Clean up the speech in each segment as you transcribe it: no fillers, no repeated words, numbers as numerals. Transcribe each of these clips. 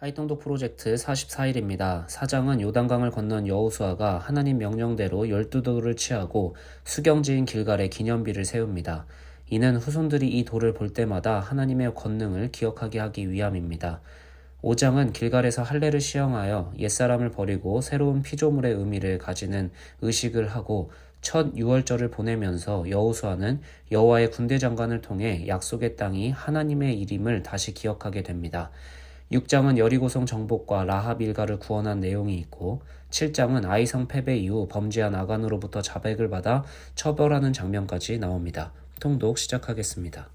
하이동도 프로젝트 44일입니다. 사장은 요단강을 건넌 여호수아가 하나님 명령대로 12돌을 취하고 수경지인 길갈에 기념비를 세웁니다. 이는 후손들이 이 돌을 볼 때마다 하나님의 권능을 기억하게 하기 위함입니다. 5장은 길갈에서 할례를 시행하여 옛사람을 버리고 새로운 피조물의 의미를 가지는 의식을 하고 첫 유월절을 보내면서 여호수아는 여호와의 군대 장관을 통해 약속의 땅이 하나님의 일임을 다시 기억하게 됩니다. 6장은 여리고성 정복과 라합 일가를 구원한 내용이 있고 7장은 아이성 패배 이후 범죄한 아간으로부터 자백을 받아 처벌하는 장면까지 나옵니다. 통독 시작하겠습니다.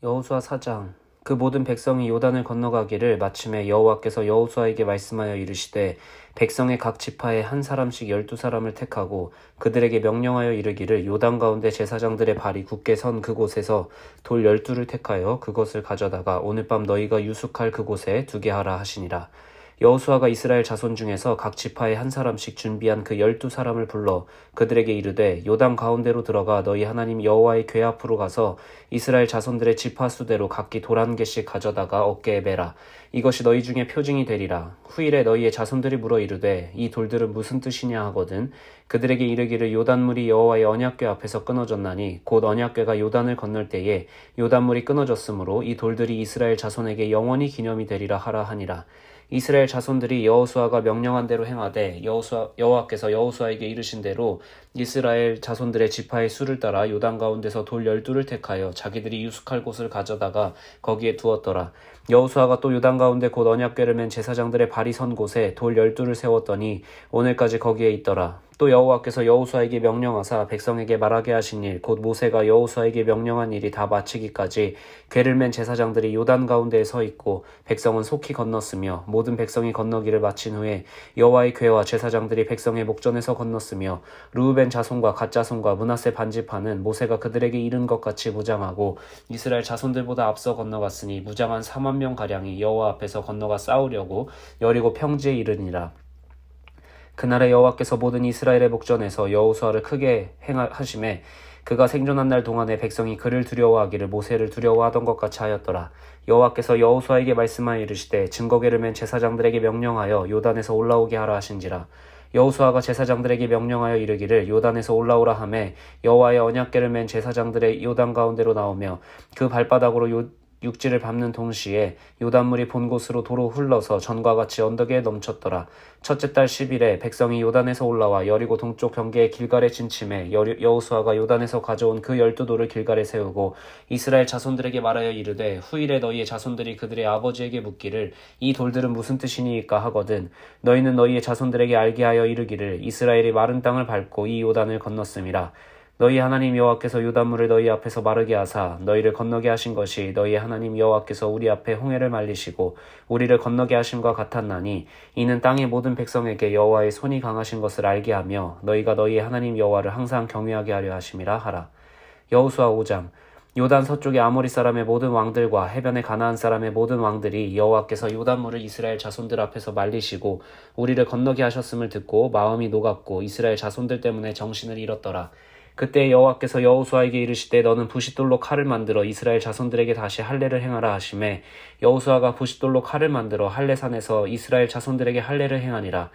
여호수아 4장. 그 모든 백성이 요단을 건너가기를 마침에 여호와께서 여호수아에게 말씀하여 이르시되 백성의 각 지파에 한 사람씩 12사람을 택하고 그들에게 명령하여 이르기를 요단 가운데 제사장들의 발이 굳게 선 그곳에서 돌 12를 택하여 그것을 가져다가 오늘 밤 너희가 유숙할 그곳에 두게 하라 하시니라. 여호수아가 이스라엘 자손 중에서 각 지파에 한 사람씩 준비한 그 12사람을 불러 그들에게 이르되 요단 가운데로 들어가 너희 하나님 여호와의 궤 앞으로 가서 이스라엘 자손들의 지파 수대로 각기 돌 한 개씩 가져다가 어깨에 매라. 이것이 너희 중에 표징이 되리라. 후일에 너희의 자손들이 물어 이르되 이 돌들은 무슨 뜻이냐 하거든 그들에게 이르기를 요단물이 여호와의 언약궤 앞에서 끊어졌나니 곧 언약궤가 요단을 건널 때에 요단물이 끊어졌으므로 이 돌들이 이스라엘 자손에게 영원히 기념이 되리라 하라 하니라. 이스라엘 자손들이 여호수아가 명령한 대로 행하되 여호와께서 여호수아에게 이르신 대로 이스라엘 자손들의 지파의 수를 따라 요단 가운데서 돌 12를 택하여 자기들이 유숙할 곳을 가져다가 거기에 두었더라. 여호수아가 또 요단 가운데 곧 언약궤를 맨 제사장들의 발이 선 곳에 돌 12를 세웠더니 오늘까지 거기에 있더라. 또 여호와께서 여호수아에게 명령하사 백성에게 말하게 하신 일 곧 모세가 여호수아에게 명령한 일이 다 마치기까지 궤를 맨 제사장들이 요단 가운데에 서 있고 백성은 속히 건넜으며 모든 백성이 건너기를 마친 후에 여호와의 궤와 제사장들이 백성의 목전에서 건넜으며 르우벤 자손과 갓 자손과 므낫세 반지파는 모세가 그들에게 이른 것 같이 무장하고 이스라엘 자손들보다 앞서 건너갔으니 무장한 4만 명 가량이 여호와 앞에서 건너가 싸우려고 여리고 평지에 이르니라. 그날에 여호와께서 모든 이스라엘의 목전에서 여호수아를 크게 하심에 그가 생존한 날 동안에 백성이 그를 두려워하기를 모세를 두려워하던 것 같이 하였더라. 여호와께서 여호수아에게 말씀하여 이르시되 증거궤를 맨 제사장들에게 명령하여 요단에서 올라오게 하라 하신지라. 여호수아가 제사장들에게 명령하여 이르기를 요단에서 올라오라 하매 여호와의 언약궤를 맨 제사장들의 요단 가운데로 나오며 그 발바닥으로 육지를 밟는 동시에 요단물이 본 곳으로 도로 흘러서 전과 같이 언덕에 넘쳤더라. 첫째 달 10일에 백성이 요단에서 올라와 여리고 동쪽 경계의 길갈에 진침해 여호수아가 요단에서 가져온 그 12돌을 길갈에 세우고 이스라엘 자손들에게 말하여 이르되 후일에 너희의 자손들이 그들의 아버지에게 묻기를 이 돌들은 무슨 뜻이니까 하거든 너희는 너희의 자손들에게 알게 하여 이르기를 이스라엘이 마른 땅을 밟고 이 요단을 건넜음이라. 너희 하나님 여호와께서 요단물을 너희 앞에서 마르게 하사 너희를 건너게 하신 것이 너희 하나님 여호와께서 우리 앞에 홍해를 말리시고 우리를 건너게 하심과 같았나니 이는 땅의 모든 백성에게 여호와의 손이 강하신 것을 알게 하며 너희가 너희 하나님 여호와를 항상 경외하게 하려 하심이라 하라. 여호수아 5장. 요단 서쪽의 아모리 사람의 모든 왕들과 해변의 가나안 사람의 모든 왕들이 여호와께서 요단물을 이스라엘 자손들 앞에서 말리시고 우리를 건너게 하셨음을 듣고 마음이 녹았고 이스라엘 자손들 때문에 정신을 잃었더라. 그때 여호와께서 여호수아에게 이르시되 너는 부싯돌로 칼을 만들어 이스라엘 자손들에게 다시 할례를 행하라 하시매 여호수아가 부싯돌로 칼을 만들어 할례산에서 이스라엘 자손들에게 할례를 행하니라.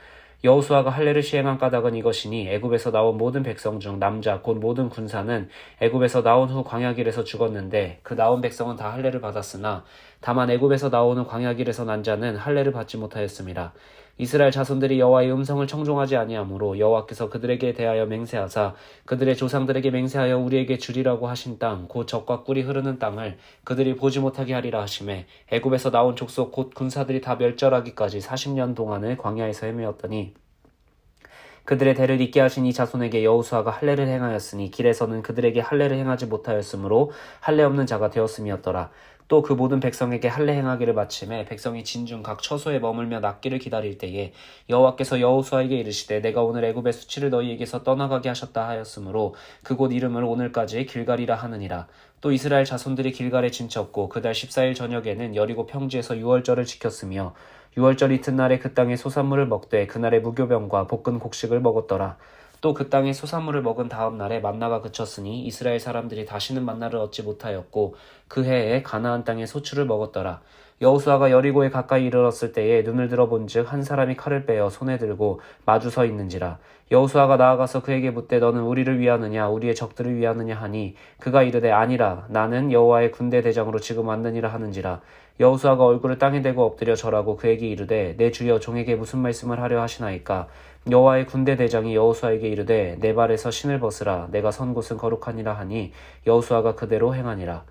여호수아가 할례를 시행한 까닭은 이것이니 애굽에서 나온 모든 백성 중 남자 곧 모든 군사는 애굽에서 나온 후 광야길에서 죽었는데 그 나온 백성은 다 할례를 받았으나 다만 애굽에서 나오는 광야길에서 난 자는 할례를 받지 못하였습니다. 이스라엘 자손들이 여호와의 음성을 청종하지 아니하므로 여호와께서 그들에게 대하여 맹세하사 그들의 조상들에게 맹세하여 우리에게 주리라고 하신 땅 곧 젖과 꿀이 흐르는 땅을 그들이 보지 못하게 하리라 하시매 애굽에서 나온 족속 곧 군사들이 다 멸절하기까지 40년 동안을 광야에서 헤매었더니 그들의 대를 잇게 하신 이 자손에게 여호수아가 할례를 행하였으니 길에서는 그들에게 할례를 행하지 못하였으므로 할례 없는 자가 되었음이었더라. 또 그 모든 백성에게 할례 행하기를 마침에 백성이 진중 각 처소에 머물며 낫기를 기다릴 때에 여호와께서 여호수아에게 이르시되 내가 오늘 애굽의 수치를 너희에게서 떠나가게 하셨다 하였으므로 그곳 이름을 오늘까지 길갈이라 하느니라. 또 이스라엘 자손들이 길갈에 진쳤고 그달 14일 저녁에는 여리고 평지에서 유월절을 지켰으며 유월절 이튿날에 그 땅의 소산물을 먹되 그날의 무교병과 볶은 곡식을 먹었더라. 또 그 땅의 수산물을 먹은 다음 날에 만나가 그쳤으니 이스라엘 사람들이 다시는 만나를 얻지 못하였고 그 해에 가나안 땅의 소출을 먹었더라. 여호수아가 여리고에 가까이 이르렀을 때에 눈을 들어본즉 한 사람이 칼을 빼어 손에 들고 마주 서 있는지라. 여호수아가 나아가서 그에게 묻되 너는 우리를 위하느냐 우리의 적들을 위하느냐 하니 그가 이르되 아니라 나는 여호와의 군대 대장으로 지금 왔느니라 하는지라. 여호수아가 얼굴을 땅에 대고 엎드려 절하고 그에게 이르되 내 주여 종에게 무슨 말씀을 하려 하시나이까. 여호와의 군대 대장이 여호수아에게 이르되 내 발에서 신을 벗으라 내가 선 곳은 거룩하니라 하니 여호수아가 그대로 행하니라.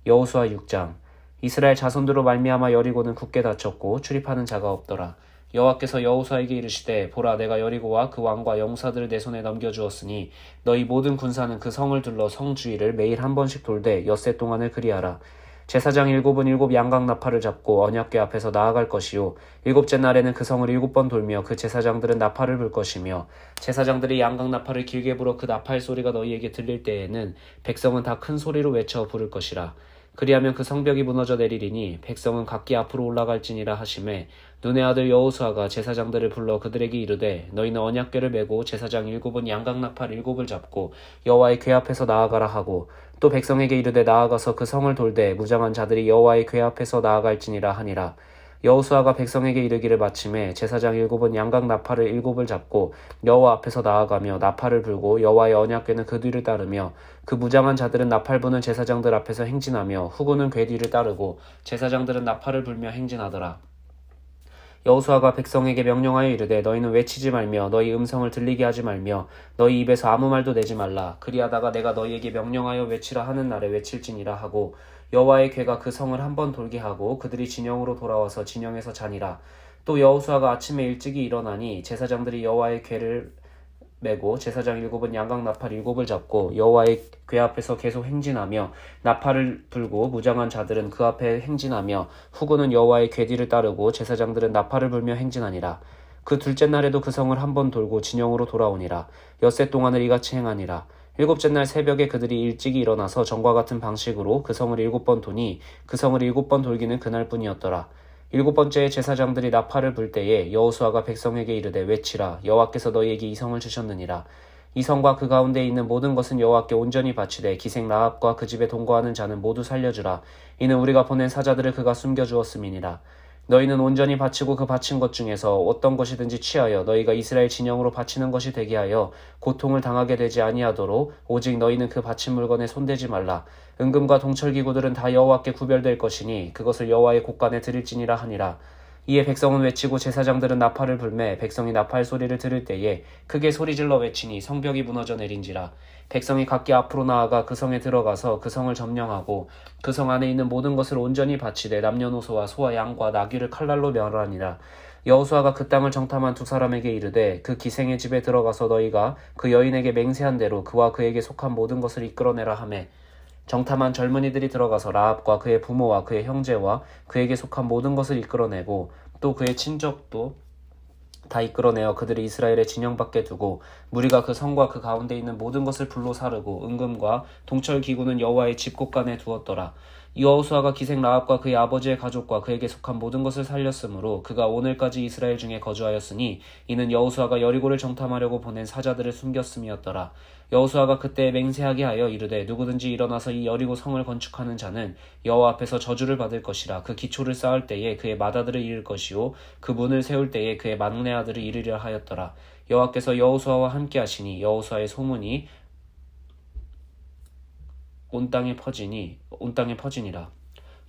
여호수아 6장. 이스라엘 자손들로 말미암아 여리고는 굳게 닫혔고 출입하는 자가 없더라. 여호와께서 여호수아에게 이르시되 보라 내가 여리고와 그 왕과 영사들을 내 손에 넘겨주었으니 너희 모든 군사는 그 성을 둘러 성 주위를 매일 한 번씩 돌되 엿새 동안을 그리하라. 제사장 7은 7 양각 나팔을 잡고 언약궤 앞에서 나아갈 것이요 일곱째 날에는 그 성을 7번 돌며 그 제사장들은 나팔을 불 것이며 제사장들이 양각 나팔을 길게 불어 그 나팔 소리가 너희에게 들릴 때에는 백성은 다 큰 소리로 외쳐 부를 것이라. 그리하면 그 성벽이 무너져 내리리니 백성은 각기 앞으로 올라갈지니라 하시매 눈의 아들 여호수아가 제사장들을 불러 그들에게 이르되 너희는 언약궤를 메고 제사장 7은 양각 나팔 7을 잡고 여호와의 궤 앞에서 나아가라 하고 또 백성에게 이르되 나아가서 그 성을 돌되 무장한 자들이 여호와의 궤 앞에서 나아갈지니라 하니라. 여호수아가 백성에게 이르기를 마침에 제사장 7은 양각 나팔을 7을 잡고 여호와 앞에서 나아가며 나팔을 불고 여호와의 언약궤는 그 뒤를 따르며 그 무장한 자들은 나팔 부는 제사장들 앞에서 행진하며 후군은 궤 뒤를 따르고 제사장들은 나팔을 불며 행진하더라. 여호수아가 백성에게 명령하여 이르되 너희는 외치지 말며 너희 음성을 들리게 하지 말며 너희 입에서 아무 말도 내지 말라. 그리하다가 내가 너희에게 명령하여 외치라 하는 날에 외칠지니라 하고 여호와의 궤가 그 성을 한 번 돌게 하고 그들이 진영으로 돌아와서 진영에서 자니라. 또 여호수아가 아침에 일찍이 일어나니 제사장들이 여호와의 궤를 메고 제사장 7은 양각 나팔 7을 잡고 여호와의 궤 앞에서 계속 행진하며 나팔을 불고 무장한 자들은 그 앞에 행진하며 후군은 여호와의 궤 뒤를 따르고 제사장들은 나팔을 불며 행진하니라. 그 둘째 날에도 그 성을 한 번 돌고 진영으로 돌아오니라. 엿새 동안을 이같이 행하니라. 일곱째 날 새벽에 그들이 일찍이 일어나서 전과 같은 방식으로 그 성을 7번 도니 그 성을 7번 돌기는 그날뿐이었더라. 7번째에 제사장들이 나팔을 불 때에 여호수아가 백성에게 이르되 외치라 여호와께서 너희에게 이 성을 주셨느니라. 이 성과 그 가운데 있는 모든 것은 여호와께 온전히 바치되 기생 라합과 그 집에 동거하는 자는 모두 살려주라. 이는 우리가 보낸 사자들을 그가 숨겨주었음이니라. 너희는 온전히 바치고 그 바친 것 중에서 어떤 것이든지 취하여 너희가 이스라엘 진영으로 바치는 것이 되게 하여 고통을 당하게 되지 아니하도록 오직 너희는 그 바친 물건에 손대지 말라. 은금과 동철기구들은 다 여호와께 구별될 것이니 그것을 여호와의 곳간에 드릴지니라 하니라. 이에 백성은 외치고 제사장들은 나팔을 불매 백성이 나팔 소리를 들을 때에 크게 소리질러 외치니 성벽이 무너져 내린지라. 백성이 각기 앞으로 나아가 그 성에 들어가서 그 성을 점령하고 그 성 안에 있는 모든 것을 온전히 바치되 남녀노소와 소와 양과 나귀를 칼날로 멸하니라. 여호수아가 그 땅을 정탐한 두 사람에게 이르되 그 기생의 집에 들어가서 너희가 그 여인에게 맹세한 대로 그와 그에게 속한 모든 것을 이끌어내라 하매 정탐한 젊은이들이 들어가서 라합과 그의 부모와 그의 형제와 그에게 속한 모든 것을 이끌어내고 또 그의 친족도 다 이끌어내어 그들을 이스라엘의 진영 밖에 두고 무리가 그 성과 그 가운데 있는 모든 것을 불로 사르고 은금과 동철 기구는 여호와의 집 곳간에 두었더라. 여호수아가 기생 라합과 그의 아버지의 가족과 그에게 속한 모든 것을 살렸으므로 그가 오늘까지 이스라엘 중에 거주하였으니 이는 여호수아가 여리고를 정탐하려고 보낸 사자들을 숨겼음이었더라. 여호수아가 그때 맹세하게 하여 이르되 누구든지 일어나서 이 여리고 성을 건축하는 자는 여호와 앞에서 저주를 받을 것이라. 그 기초를 쌓을 때에 그의 맏아들을 이을 것이요 그 문을 세울 때에 그의 막내 아들을 이르려 하였더라. 여호와께서 여호수아와 함께 하시니 여호수아의 소문이 온 땅에 퍼지니라.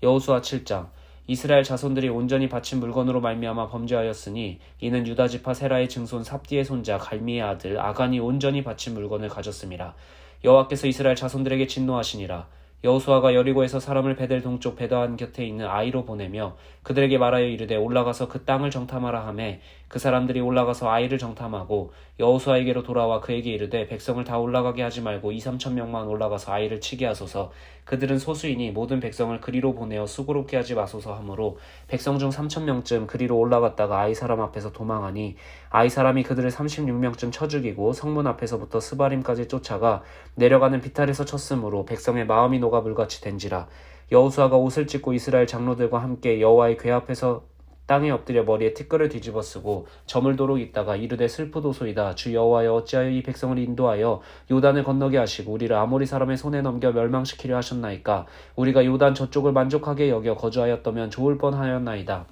여호수아 7장. 이스라엘 자손들이 온전히 바친 물건으로 말미암아 범죄하였으니 이는 유다 지파 세라의 증손 삽디의 손자 갈미의 아들 아간이 온전히 바친 물건을 가졌음이라. 여호와께서 이스라엘 자손들에게 진노하시니라. 여호수아가 여리고에서 사람을 베델 동쪽 베다한 곁에 있는 아이로 보내며 그들에게 말하여 이르되 올라가서 그 땅을 정탐하라 하매 그 사람들이 올라가서 아이를 정탐하고 여호수아에게로 돌아와 그에게 이르되 백성을 다 올라가게 하지 말고 2-3천 명만 올라가서 아이를 치게 하소서. 그들은 소수이니 모든 백성을 그리로 보내어 수고롭게 하지 마소서 하므로 백성 중 3,000명쯤 그리로 올라갔다가 아이 사람 앞에서 도망하니 아이 사람이 그들을 36명쯤 쳐 죽이고 성문 앞에서부터 스바림까지 쫓아가 내려가는 비탈에서 쳤으므로 백성의 마음이 녹아 물같이 된지라. 여호수아가 옷을 찢고 이스라엘 장로들과 함께 여호와의 궤 앞에서 땅에 엎드려 머리에 티끌을 뒤집어 쓰고 저물도록 있다가 이르되 슬프도소이다. 주 여호와여, 어찌하여 이 백성을 인도하여 요단을 건너게 하시고 우리를 아모리 사람의 손에 넘겨 멸망시키려 하셨나이까. 우리가 요단 저쪽을 만족하게 여겨 거주하였다면 좋을 뻔하였나이다.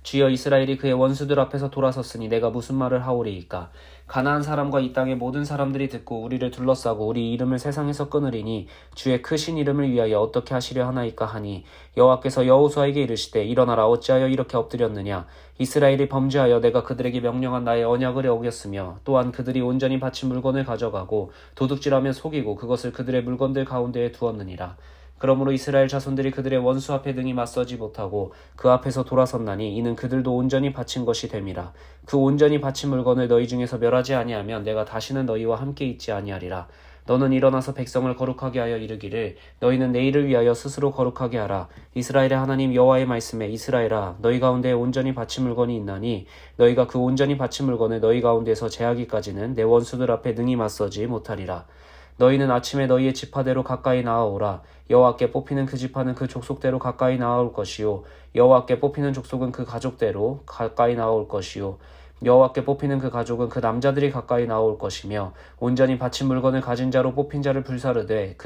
주여, 이스라엘이 그의 원수들 앞에서 돌아섰으니 내가 무슨 말을 하오리이까. 가나안 사람과 이 땅의 모든 사람들이 듣고 우리를 둘러싸고 우리 이름을 세상에서 끊으리니 주의 크신 이름을 위하여 어떻게 하시려 하나이까 하니, 여호와께서 여호수아에게 이르시되 일어나라. 어찌하여 이렇게 엎드렸느냐. 이스라엘이 범죄하여 내가 그들에게 명령한 나의 언약을 어겼으며 또한 그들이 온전히 바친 물건을 가져가고 도둑질하며 속이고 그것을 그들의 물건들 가운데에 두었느니라. 그러므로 이스라엘 자손들이 그들의 원수 앞에 등이 맞서지 못하고 그 앞에서 돌아섰나니 이는 그들도 온전히 바친 것이 됨이라. 그 온전히 바친 물건을 너희 중에서 멸하지 아니하면 내가 다시는 너희와 함께 있지 아니하리라. 너는 일어나서 백성을 거룩하게 하여 이르기를 너희는 내일을 위하여 스스로 거룩하게 하라. 이스라엘의 하나님 여호와의 말씀에 이스라엘아, 너희 가운데 온전히 바친 물건이 있나니 너희가 그 온전히 바친 물건을 너희 가운데서 제하기까지는 내 원수들 앞에 능히 맞서지 못하리라. 너희는 아침에 너희의 지파대로 가까이 나아오라. 여호와께 뽑히는 그 지파는 그 족속대로 가까이 나아올 것이요 여호와께 뽑히는 족속은 그 가족대로 가까이 나아올 것이요 여호와께 뽑히는 그 가족은 그 남자들이 가까이 나올 것이며 온전히 바친 물건을 가진 자로 뽑힌 자를 불사르되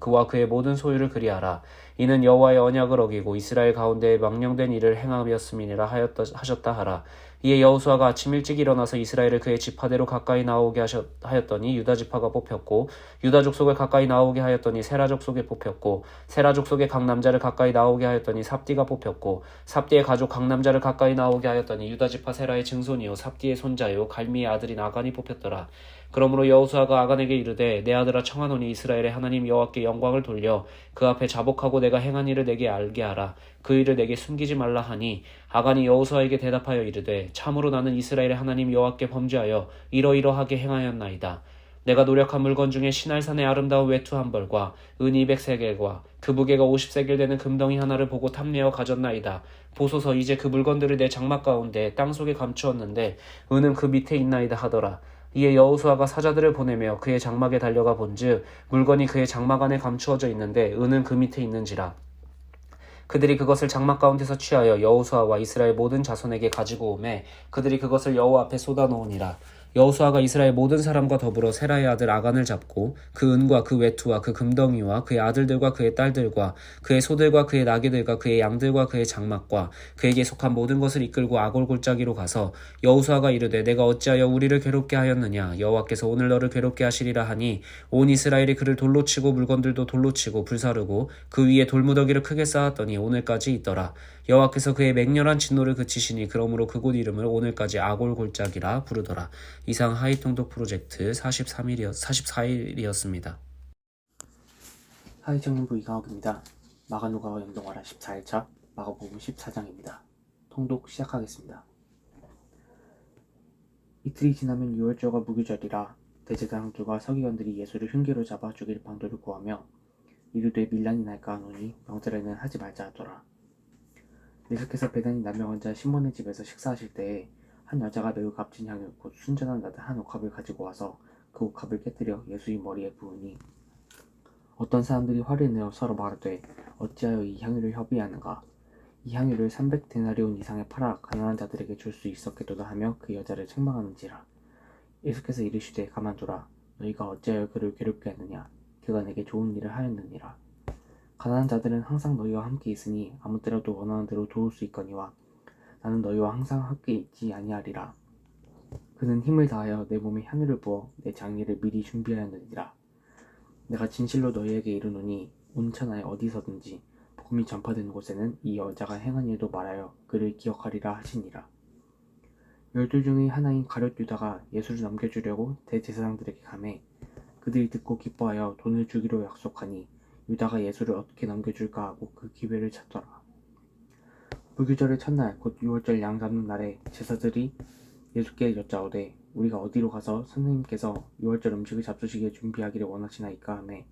그와 그의 모든 소유를 그리하라. 이는 여호와의 언약을 어기고 이스라엘 가운데 망령된 일을 행함이었음이니라 하셨다 하라. 이에 여호수아가 아침 일찍 일어나서 이스라엘을 그의 지파대로 가까이 나오게 하였더니 유다 지파가 뽑혔고 유다 족속을 가까이 나오게 하였더니 세라 족속에 뽑혔고 세라 족속의 각 남자를 가까이 나오게 하였더니 삽디가 뽑혔고 삽디의 가족 각 남자를 가까이 나오게 하였더니 유다 지파 세라의 증손이요 삽디의 손자요 갈미의 아들인 아간이 뽑혔더라. 그러므로 여호수아가 아간에게 이르되 내 아들아, 청하노니 이스라엘의 하나님 여호와께 영광을 돌려 그 앞에 자복하고 내가 행한 일을 내게 알게 하라. 그 일을 내게 숨기지 말라 하니, 아간이 여호수아에게 대답하여 이르되 참으로 나는 이스라엘의 하나님 여호와께 범죄하여 이러이러하게 행하였나이다. 내가 노력한 물건 중에 시날산의 아름다운 외투 한 벌과 은 200세겔과 그 무게가 50세겔 되는 금덩이 하나를 보고 탐내어 가졌나이다. 보소서, 이제 그 물건들을 내 장막 가운데 땅속에 감추었는데 은은 그 밑에 있나이다 하더라. 이에 여호수아가 사자들을 보내며 그의 장막에 달려가 본즉 물건이 그의 장막 안에 감추어져 있는데 은은 그 밑에 있는지라. 그들이 그것을 장막 가운데서 취하여 여호수아와 이스라엘 모든 자손에게 가지고 오매 그들이 그것을 여호와 앞에 쏟아놓으니라. 여호수아가 이스라엘 모든 사람과 더불어 세라의 아들 아간을 잡고 그 은과 그 외투와 그 금덩이와 그의 아들들과 그의 딸들과 그의 소들과 그의 나귀들과 그의 양들과 그의 장막과 그에게 속한 모든 것을 이끌고 아골 골짜기로 가서 여호수아가 이르되 내가 어찌하여 우리를 괴롭게 하였느냐. 여호와께서 오늘 너를 괴롭게 하시리라 하니 온 이스라엘이 그를 돌로 치고 물건들도 돌로 치고 불사르고 그 위에 돌무더기를 크게 쌓았더니 오늘까지 있더라. 여호와께서 그의 맹렬한 진노를 그치시니 그러므로 그곳 이름을 오늘까지 아골 골짜기라 부르더라. 이상 하이통독 프로젝트 44일이었습니다. 하이정부 이강욱입니다. 마가누가와 연동하라 14일차 마가복음 14장입니다. 통독 시작하겠습니다. 이틀이 지나면 유월절과 무교절이라 대제사장들과 서기관들이 예수를 흉계로 잡아 죽일 방도를 구하며 이르되 밀란이 날까 하노니 명절에는 하지 말자 하더라. 예수께서 베다니 남녀 환자 시몬의 집에서 식사하실 때에 한 여자가 매우 값진 향유 곧 순전한 나드 한 옥합을 가지고 와서 그 옥합을 깨뜨려 예수의 머리에 부으니 어떤 사람들이 화를 내어 서로 말하되 어찌하여 이 향유를 협의하는가. 이 향유를 300데나리온 이상에 팔아 가난한 자들에게 줄 수 있었겠도다 하며 그 여자를 책망하는지라. 예수께서 이르시되 가만두라. 너희가 어찌하여 그를 괴롭게 하느냐. 그가 내게 좋은 일을 하였느니라. 가난한 자들은 항상 너희와 함께 있으니 아무 때라도 원하는 대로 도울 수 있거니와 나는 너희와 항상 함께 있지 아니하리라. 그는 힘을 다하여 내 몸에 향유를 부어 내 장례를 미리 준비하였느니라. 내가 진실로 너희에게 이르노니 온 천하에 어디서든지 복음이 전파되는 곳에는 이 여자가 행한 일도 말하여 그를 기억하리라 하시니라. 12 중의 하나인 가룟 유다가 예수를 넘겨주려고 대제사장들에게 가매 그들이 듣고 기뻐하여 돈을 주기로 약속하니 유다가 예수를 어떻게 넘겨줄까 하고 그 기회를 찾더라. 무교절의 첫날 곧 유월절 양 잡는 날에 제사들이 예수께 여짜오되 우리가 어디로 가서 선생님께서 유월절 음식을 잡수시기에 준비하기를 원하시나이까 하매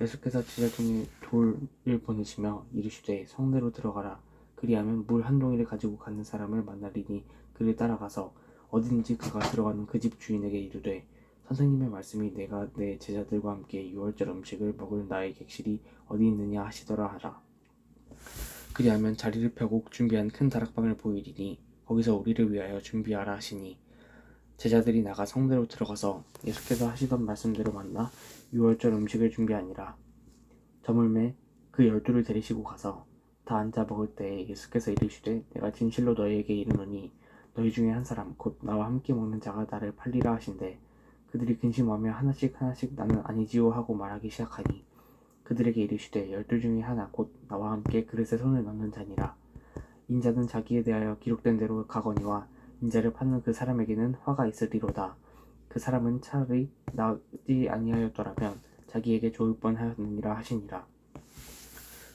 예수께서 제자 중에 돌을 보내시며 이르시되 성내로 들어가라. 그리하면 물 한 동이를 가지고 가는 사람을 만나리니 그를 따라가서 어디든지 그가 들어가는 그 집 주인에게 이르되 선생님의 말씀이 내가 내 제자들과 함께 유월절 음식을 먹을 나의 객실이 어디 있느냐 하시더라 하라. 그리하면 자리를 펴고 준비한 큰 다락방을 보이리니 거기서 우리를 위하여 준비하라 하시니 제자들이 나가 성내로 들어가서 예수께서 하시던 말씀대로 만나 유월절 음식을 준비하니라. 저물매 그 12를 데리시고 가서 다 앉아 먹을 때에 예수께서 이르시되 내가 진실로 너희에게 이르노니 너희 중에 한 사람 곧 나와 함께 먹는 자가 나를 팔리라 하신대 그들이 근심하며 하나씩 나는 아니지요 하고 말하기 시작하니 그들에게 이르시되 12 중에 하나 곧 나와 함께 그릇에 손을 넣는 자니라. 인자는 자기에 대하여 기록된 대로 가거니와 인자를 파는 그 사람에게는 화가 있으리로다. 그 사람은 차라리 나지 아니하였더라면 자기에게 좋을 뻔하였느니라 하시니라.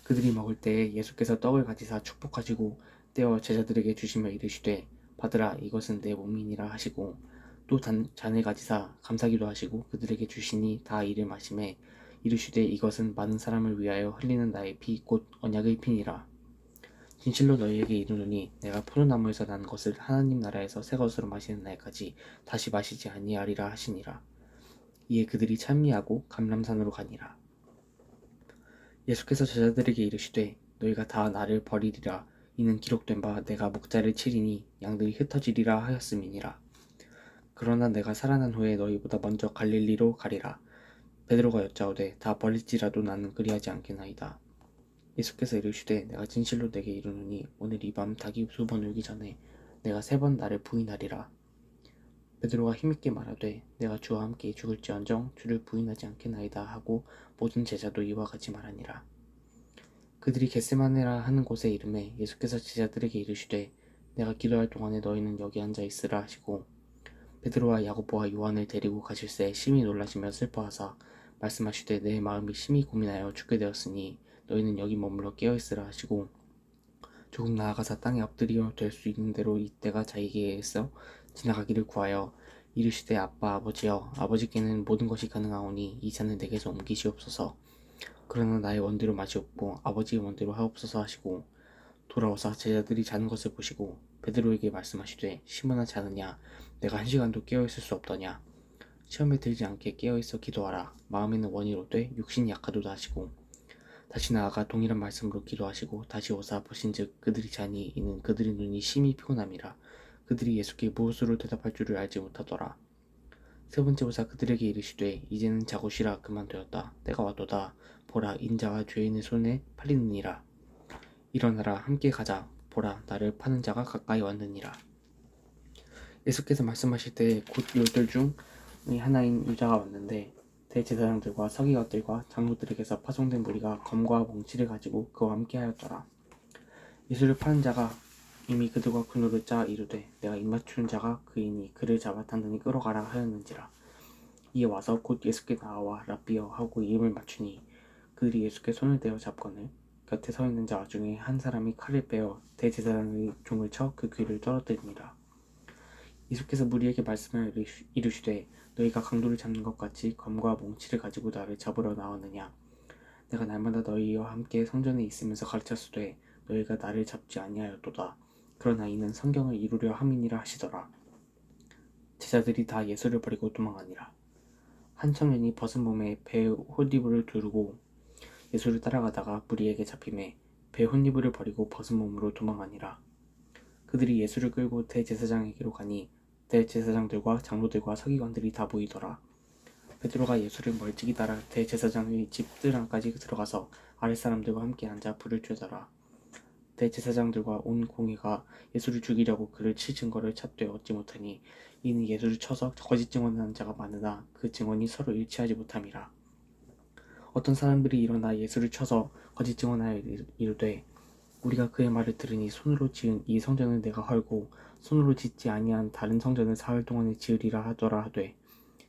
그들이 먹을 때에 예수께서 떡을 가지사 축복하시고 떼어 제자들에게 주시며 이르시되 받으라 이것은 내 몸이니라 하시고 또 잔을 가지사 감사기도 하시고 그들에게 주시니 다 이를 마시매 이르시되 이것은 많은 사람을 위하여 흘리는 나의 피 곧 언약의 피니라. 진실로 너희에게 이르노니 내가 포도나무에서 난 것을 하나님 나라에서 새 것으로 마시는 날까지 다시 마시지 아니하리라 하시니라. 이에 그들이 찬미하고 감람산으로 가니라. 예수께서 제자들에게 이르시되 너희가 다 나를 버리리라. 이는 기록된 바 내가 목자를 치리니 양들이 흩어지리라 하였음이니라. 그러나 내가 살아난 후에 너희보다 먼저 갈릴리로 가리라. 베드로가 여짜오되 다 버릴지라도 나는 그리하지 않겠나이다. 예수께서 이르시되 내가 진실로 내게 이르노니 오늘 이 밤 닭이 2번 울기 전에 내가 3번 나를 부인하리라. 베드로가 힘있게 말하되 내가 주와 함께 죽을지언정 주를 부인하지 않겠나이다 하고 모든 제자도 이와 같이 말하니라. 그들이 겟세마네라 하는 곳에 이르매 예수께서 제자들에게 이르시되 내가 기도할 동안에 너희는 여기 앉아 있으라 하시고 베드로와 야고보와 요한을 데리고 가실새 심히 놀라시며 슬퍼하사 말씀하시되 내 마음이 심히 고민하여 죽게 되었으니 너희는 여기 머물러 깨어있으라 하시고 조금 나아가사 땅에 엎드려 될 수 있는 대로 이때가 자기에게서 지나가기를 구하여 이르시되 아빠 아버지여 아버지께는 모든 것이 가능하오니 이 잔을 내게서 옮기시옵소서. 그러나 나의 원대로 마시옵고 아버지의 원대로 하옵소서 하시고 돌아오사 제자들이 자는 것을 보시고 베드로에게 말씀하시되 시몬아 자느냐 내가 1시간도 깨어있을 수 없더냐 시험에 들지 않게 깨어있어 기도하라. 마음에는 원이로되 육신이 약하도다 하시고 다시 나아가 동일한 말씀으로 기도하시고 다시 오사 보신즉 그들이 자니 이는 그들의 눈이 심히 피곤함이라. 그들이 예수께 무엇으로 대답할 줄을 알지 못하더라. 세 번째 오사 그들에게 이르시되 이제는 자고 쉬라. 그만되었다. 때가 왔도다. 보라 인자가 죄인의 손에 팔리느니라. 일어나라 함께 가자. 보라 나를 파는 자가 가까이 왔느니라. 예수께서 말씀하실 때 곧 열둘 중의 하나인 유다가 왔는데 대제사장들과 서기관들과 장로들에게서 파송된 무리가 검과 몽치를 가지고 그와 함께 하였더라. 예수를 파는 자가 이미 그들과 군노를 짜 이르되 내가 입맞추는 자가 그이니 그를 잡아 단단히 끌어가라 하였는지라. 이에 와서 곧 예수께 나와 랍비여 하고 이름을 맞추니 그들이 예수께 손을 대어 잡거늘 곁에 서 있는 자 중에 한 사람이 칼을 빼어 대제사장의 종을 쳐 그 귀를 떨어뜨리니라. 예수께서 무리에게 말씀하여 이르시되 너희가 강도를 잡는 것 같이 검과 몽치를 가지고 나를 잡으러 나왔느냐. 내가 날마다 너희와 함께 성전에 있으면서 가르쳤으되 너희가 나를 잡지 아니하였도다. 그러나 이는 성경을 이루려 함이니라 하시더라. 제자들이 다 예수를 버리고 도망하니라. 한 청년이 벗은 몸에 배에 홀리브를 두르고 예수를 따라가다가 무리에게 잡히매 배 홀리브를 버리고 벗은 몸으로 도망하니라. 그들이 예수를 끌고 대제사장에게로 가니 대제사장들과 장로들과 서기관들이 다 보이더라. 베드로가 예수를 멀찍이 따라 대제사장의 집들 안까지 들어가서 아랫사람들과 함께 앉아 불을 쬐더라. 대제사장들과 온 공회가 예수를 죽이려고 그를 칠 증거를 찾되 얻지 못하니 이는 예수를 쳐서 거짓 증언하는 자가 많으나 그 증언이 서로 일치하지 못함이라. 어떤 사람들이 일어나 예수를 쳐서 거짓 증언하여 이르되 우리가 그의 말을 들으니 손으로 지은 이 성전을 내가 헐고 손으로 짓지 아니한 다른 성전을 사흘 동안에 지으리라 하더라 하되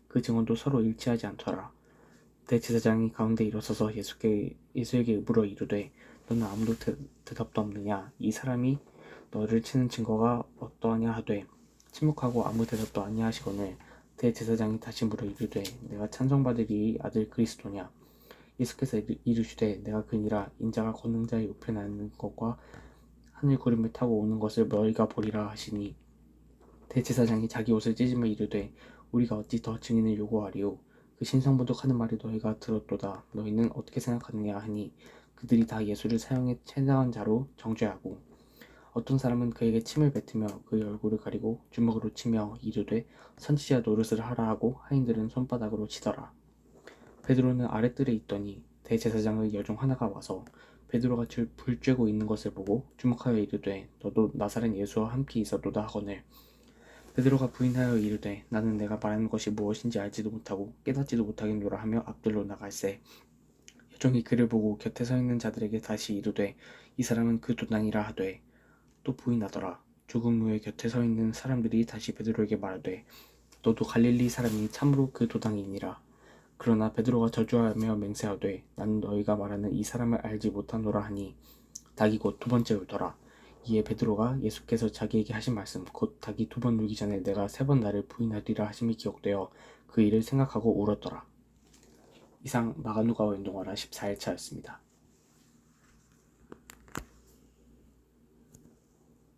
그 증언도 서로 일치하지 않더라. 대제사장이 가운데 일어서서 예수에게 물어 이르되 너는 아무도 대답도 없느냐. 이 사람이 너를 치는 증거가 어떠하냐 하되 침묵하고 아무 대답도 아니하시거늘 대제사장이 다시 물어 이르되 내가 찬송받을 이 아들 그리스도냐. 예수께서 이르시되 내가 그니라. 인자가 권능자의 우편에 앉는 것과 하늘 구름을 타고 오는 것을 너희가 보리라 하시니 대제사장이 자기 옷을 찢으며 이르되 우리가 어찌 더 증인을 요구하리요. 그 신성부독하는 말을 너희가 들었도다. 너희는 어떻게 생각하느냐 하니 그들이 다 예수를 사형에 채당한 자로 정죄하고 어떤 사람은 그에게 침을 뱉으며 그의 얼굴을 가리고 주먹으로 치며 이르되 선지자 노릇을 하라 하고 하인들은 손바닥으로 치더라. 베드로는 아랫뜰에 있더니 대제사장의 여종 하나가 와서 베드로가 불 쬐고 있는 것을 보고 주목하여 이르되 너도 나사렛 예수와 함께 있었도다 하거늘 베드로가 부인하여 이르되 나는 내가 말하는 것이 무엇인지 알지도 못하고 깨닫지도 못하겠노라 하며 앞뜰로 나갈새 여종이 그를 보고 곁에 서 있는 자들에게 다시 이르되 이 사람은 그 도단이라 하되 또 부인하더라. 죽은 후에 곁에 서 있는 사람들이 다시 베드로에게 말하되 너도 갈릴리 사람이 참으로 그 도당이니라. 그러나 베드로가 저주하며 맹세하되 나는 너희가 말하는 이 사람을 알지 못하노라 하니 닭이 곧 두 번째 울더라. 이에 베드로가 예수께서 자기에게 하신 말씀 곧 닭이 두 번 울기 전에 내가 세 번 나를 부인하리라 하심이 기억되어 그 일을 생각하고 울었더라. 이상 마가누가와 연동하라 14일차였습니다.